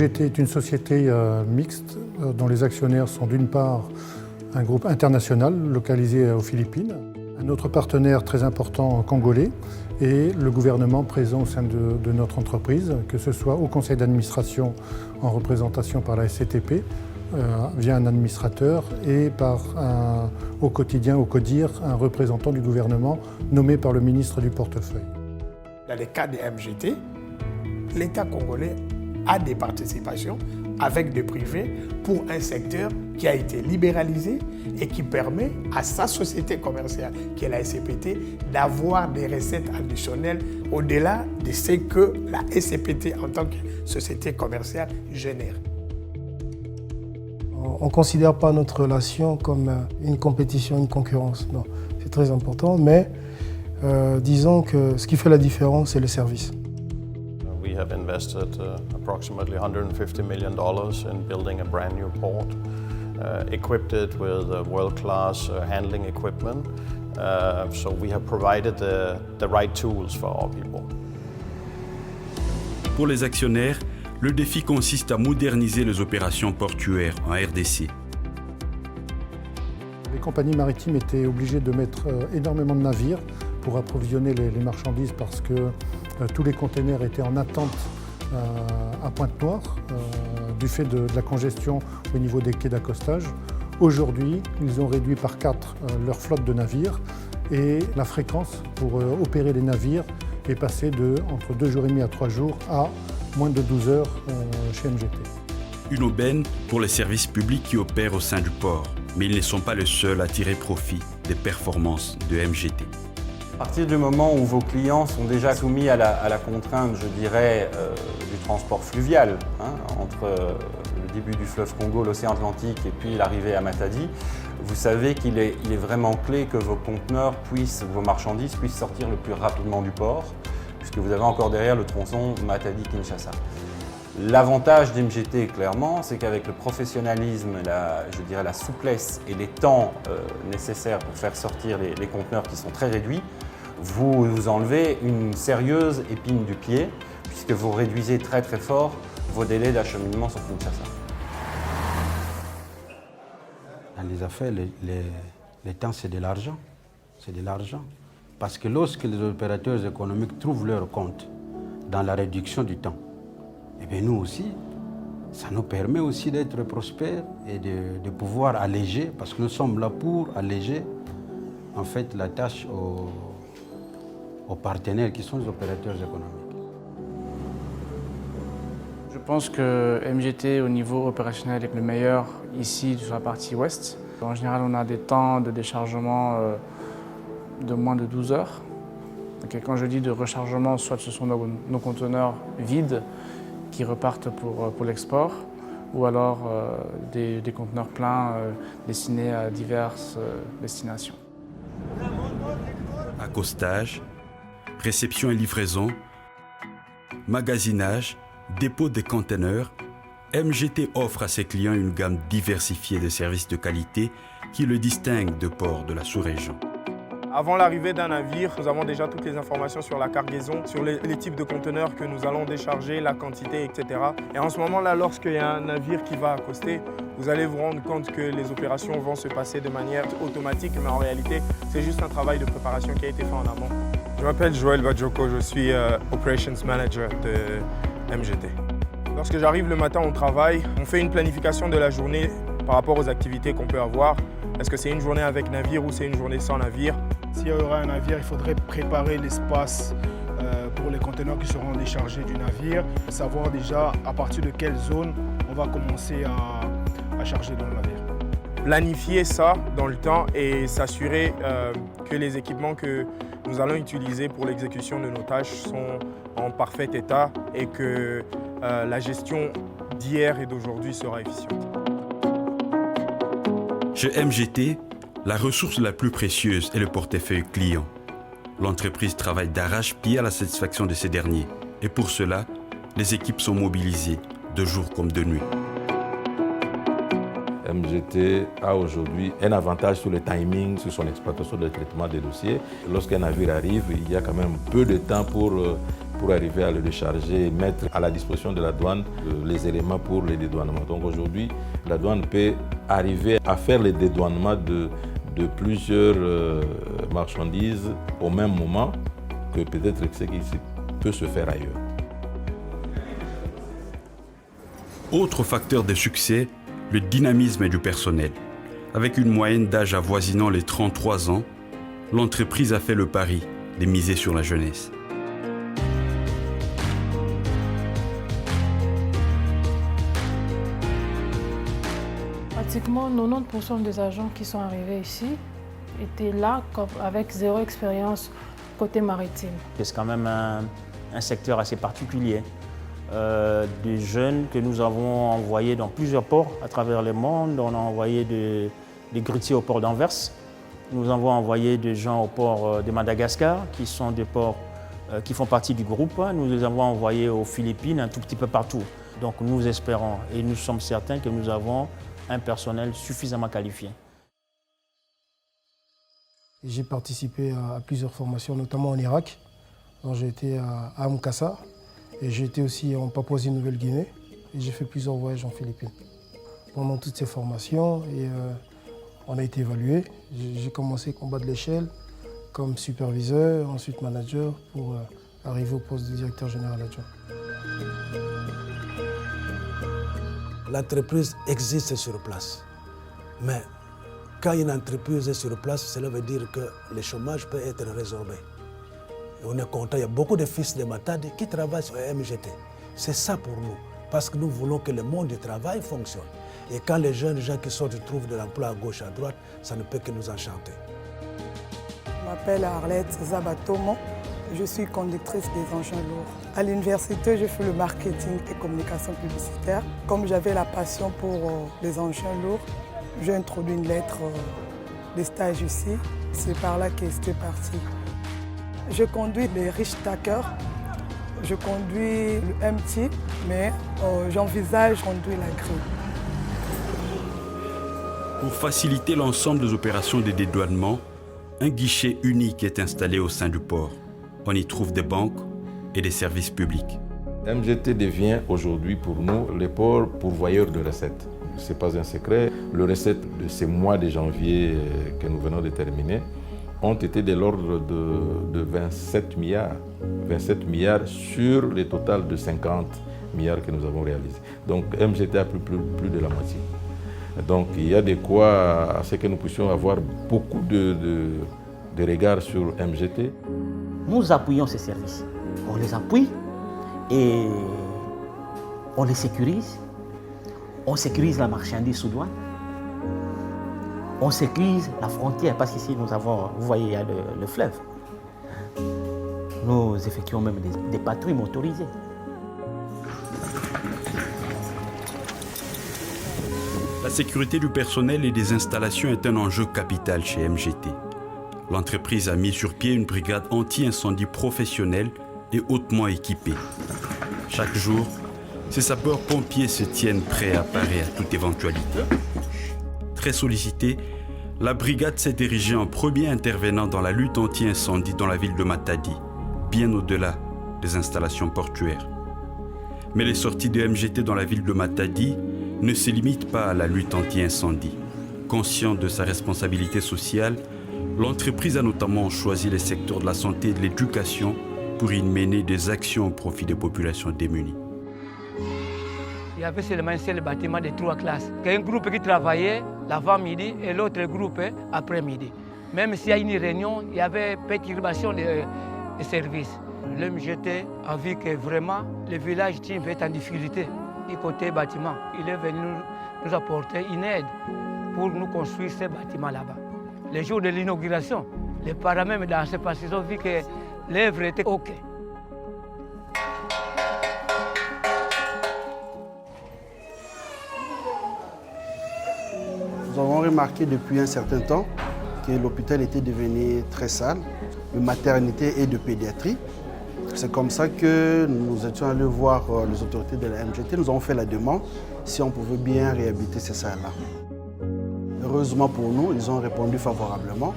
MGT est une société mixte dont les actionnaires sont d'une part un groupe international localisé aux Philippines, un autre partenaire très important congolais et le gouvernement présent au sein de notre entreprise, que ce soit au conseil d'administration en représentation par la SCTP, via un administrateur et au quotidien, au CODIR, un représentant du gouvernement nommé par le ministre du portefeuille. Dans le cas de MGT, l'État congolais a des participations avec des privés pour un secteur qui a été libéralisé et qui permet à sa société commerciale, qui est la SCPT, d'avoir des recettes additionnelles au-delà de ce que la SCPT en tant que société commerciale génère. On ne considère pas notre relation comme une compétition, une concurrence. Non, c'est très important, mais disons que ce qui fait la différence, c'est le service. We have invested approximately $150 million in building a brand new port, equipped it with world-class handling equipment. So we have provided the right tools for our people. Pour les actionnaires, le défi consiste à moderniser les opérations portuaires en RDC. Les compagnies maritimes étaient obligées de mettre énormément de navires pour approvisionner les marchandises parce que tous les containers étaient en attente à Pointe-Noire du fait de la congestion au niveau des quais d'accostage. Aujourd'hui, ils ont réduit par 4 leur flotte de navires et la fréquence pour opérer les navires est passée entre 2 jours et demi à 3 jours à moins de 12 heures chez MGT. Une aubaine pour les services publics qui opèrent au sein du port, mais ils ne sont pas les seuls à tirer profit des performances de MGT. À partir du moment où vos clients sont déjà soumis à la contrainte, je dirais, du transport fluvial, entre le début du fleuve Congo, l'océan Atlantique et puis l'arrivée à Matadi, vous savez qu'il est vraiment clé que vos conteneurs vos marchandises puissent sortir le plus rapidement du port, puisque vous avez encore derrière le tronçon Matadi-Kinshasa. L'avantage d'MGT, clairement, c'est qu'avec le professionnalisme, la souplesse et les temps nécessaires pour faire sortir les conteneurs qui sont très réduits, vous enlevez une sérieuse épine du pied, puisque vous réduisez très très fort vos délais d'acheminement sur Kinshasa. Dans les affaires, les temps, c'est de l'argent. C'est de l'argent. Parce que lorsque les opérateurs économiques trouvent leur compte dans la réduction du temps, et bien nous aussi, ça nous permet aussi d'être prospères et de pouvoir alléger, parce que nous sommes là pour alléger en fait la tâche aux partenaires qui sont les opérateurs économiques. Je pense que MGT au niveau opérationnel est le meilleur ici sur la partie ouest. En général, on a des temps de déchargement de moins de 12 heures. Donc, quand je dis de rechargement, soit ce sont nos conteneurs vides qui repartent pour l'export, ou alors des conteneurs pleins destinés à diverses destinations. Accostage, réception et livraison, magasinage, dépôt des conteneurs, MGT offre à ses clients une gamme diversifiée de services de qualité qui le distinguent de ports de la sous-région. Avant l'arrivée d'un navire, nous avons déjà toutes les informations sur la cargaison, sur les types de conteneurs que nous allons décharger, la quantité, etc. Et en ce moment-là, lorsqu'il y a un navire qui va accoster, vous allez vous rendre compte que les opérations vont se passer de manière automatique, mais en réalité, c'est juste un travail de préparation qui a été fait en amont. Je m'appelle Joël Badjoko, je suis Operations Manager de MGT. Lorsque j'arrive le matin au travail, on fait une planification de la journée par rapport aux activités qu'on peut avoir. Est-ce que c'est une journée avec navire ou c'est une journée sans navire? S'il y aura un navire, il faudrait préparer l'espace pour les conteneurs qui seront déchargés du navire, savoir déjà à partir de quelle zone on va commencer à charger dans le navire. Planifier ça dans le temps et s'assurer que les équipements que nous allons utiliser pour l'exécution de nos tâches sont en parfait état et que la gestion d'hier et d'aujourd'hui sera efficiente. Chez MGT, la ressource la plus précieuse est le portefeuille client. L'entreprise travaille d'arrache-pied à la satisfaction de ces derniers. Et pour cela, les équipes sont mobilisées, de jour comme de nuit. MGT a aujourd'hui un avantage sur le timing, sur son exploitation de traitement des dossiers. Lorsqu'un navire arrive, il y a quand même peu de temps pour pour arriver à le décharger et mettre à la disposition de la douane les éléments pour les dédouanements. Donc aujourd'hui, la douane peut arriver à faire les dédouanements de plusieurs marchandises au même moment que peut-être ce qui peut se faire ailleurs. Autre facteur de succès, le dynamisme du personnel. Avec une moyenne d'âge avoisinant les 33 ans, l'entreprise a fait le pari de miser sur la jeunesse. Pratiquement 90% des agents qui sont arrivés ici étaient là avec zéro expérience côté maritime. C'est quand même un secteur assez particulier. Des jeunes que nous avons envoyés dans plusieurs ports à travers le monde. On a envoyé des grutiers au port d'Anvers. Nous avons envoyé des gens au port de Madagascar, qui sont des ports qui font partie du groupe. Nous les avons envoyés aux Philippines, un tout petit peu partout. Donc nous espérons et nous sommes certains que nous avons un personnel suffisamment qualifié. J'ai participé à plusieurs formations, notamment en Irak. J'ai été à Amkassa et j'ai été aussi en Papouasie-Nouvelle-Guinée et j'ai fait plusieurs voyages en Philippines. Pendant toutes ces formations, on a été évalué. J'ai commencé en bas de l'échelle comme superviseur, ensuite manager pour arriver au poste de directeur général adjoint. L'entreprise existe sur place, mais quand une entreprise est sur place, cela veut dire que le chômage peut être résorbé. Et on est content, il y a beaucoup de fils de Matadi qui travaillent sur MGT. C'est ça pour nous, parce que nous voulons que le monde du travail fonctionne. Et quand les jeunes gens qui sortent trouvent de l'emploi à gauche, à droite, ça ne peut que nous enchanter. Je m'appelle Arlette Zabatomo, je suis conductrice des engins lourds. À l'université, j'ai fait le marketing et communication publicitaire. Comme j'avais la passion pour les engins lourds, j'ai introduit une lettre de stage ici. C'est par là que c'était parti. Je conduis les Richthacker, je conduis le MT, mais j'envisage de conduire la grille. Pour faciliter l'ensemble des opérations de dédouanement, un guichet unique est installé au sein du port. On y trouve des banques et des services publics. MGT devient aujourd'hui pour nous le port pourvoyeur de recettes. Ce n'est pas un secret. Les recettes de ces mois de janvier que nous venons de terminer ont été de l'ordre de 27 milliards. 27 milliards sur le total de 50 milliards que nous avons réalisés. Donc MGT a plus de la moitié. Donc il y a de quoi à ce que nous puissions avoir beaucoup de regards sur MGT. Nous appuyons ces services. On les appuie et on les sécurise. On sécurise la marchandise sous douane. On sécurise la frontière parce qu'ici nous avons, vous voyez, il y a le fleuve. Nous effectuons même des patrouilles motorisées. La sécurité du personnel et des installations est un enjeu capital chez MGT. L'entreprise a mis sur pied une brigade anti-incendie professionnelle et hautement équipée. Chaque jour, ces sapeurs-pompiers se tiennent prêts à parer à toute éventualité. Très sollicitée, la brigade s'est érigée en premier intervenant dans la lutte anti-incendie dans la ville de Matadi, bien au-delà des installations portuaires. Mais les sorties de MGT dans la ville de Matadi ne se limitent pas à la lutte anti-incendie. Consciente de sa responsabilité sociale, l'entreprise a notamment choisi les secteurs de la santé et de l'éducation pour y mener des actions au profit des populations démunies. Il y avait seulement un seul bâtiment de 3 classes. Un groupe qui travaillait l'avant-midi et l'autre groupe après-midi. Même s'il y a une réunion, il y avait perturbation de services. Le MGT a vu que vraiment le village Tim va être en difficulté du côté bâtiment. Il est venu nous apporter une aide pour nous construire ces bâtiments là-bas. Le jour de l'inauguration, les parents même dans ce passage ont vu que l'œuvre était OK. Nous avons remarqué depuis un certain temps que l'hôpital était devenu très sale, de maternité et de pédiatrie. C'est comme ça que nous étions allés voir les autorités de la MGT. Nous avons fait la demande si on pouvait bien réhabiliter ces salles-là. Heureusement pour nous, ils ont répondu favorablement.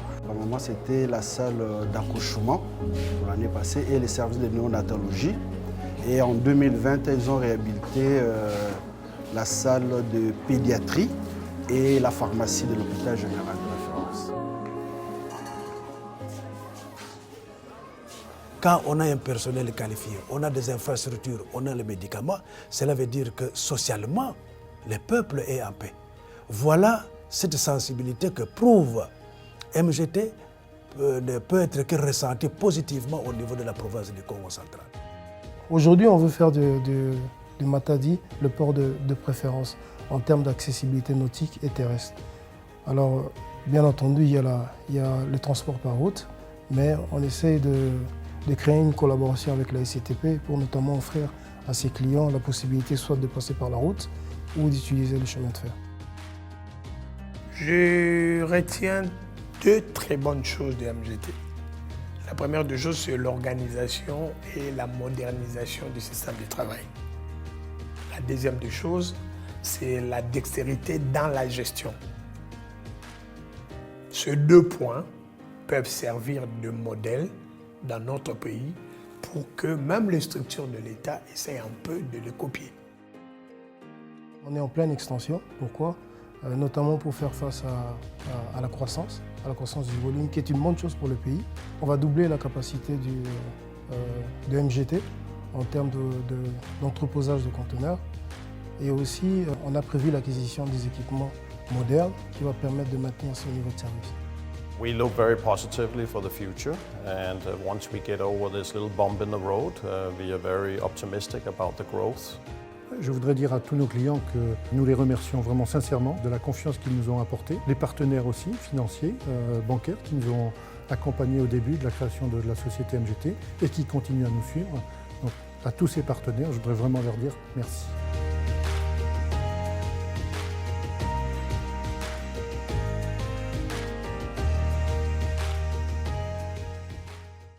moment, c'était la salle d'accouchement pour l'année passée et les services de néonatologie. Et en 2020, ils ont réhabilité la salle de pédiatrie et la pharmacie de l'hôpital général de référence. Quand on a un personnel qualifié, on a des infrastructures, on a les médicaments, cela veut dire que socialement, le peuple est en paix. Voilà cette sensibilité que prouve MGT ne peut être que ressentie positivement au niveau de la province du Congo central. Aujourd'hui, on veut faire de Matadi le port de préférence en termes d'accessibilité nautique et terrestre. Alors, bien entendu, il y a le transport par route, mais on essaye de créer une collaboration avec la SCTP pour notamment offrir à ses clients la possibilité soit de passer par la route ou d'utiliser le chemin de fer. Je retiens deux très bonnes choses de MGT. La première des choses, c'est l'organisation et la modernisation du système de travail. La deuxième des choses, c'est la dextérité dans la gestion. Ces deux points peuvent servir de modèle dans notre pays pour que même les structures de l'État essayent un peu de les copier. On est en pleine extension. Pourquoi ? Notamment pour faire face à la croissance du volume, qui est une bonne chose pour le pays. On va doubler la capacité de MGT en termes d'entreposage de conteneurs. Et aussi, on a prévu l'acquisition des équipements modernes qui va permettre de maintenir ce niveau de service. We look very positively for the future, and once we get over this little bump in the road, we are very optimistic about the growth. Je voudrais dire à tous nos clients que nous les remercions vraiment sincèrement de la confiance qu'ils nous ont apportée, les partenaires aussi, financiers, bancaires, qui nous ont accompagnés au début de la création de la société MGT et qui continuent à nous suivre. Donc, à tous ces partenaires, je voudrais vraiment leur dire merci.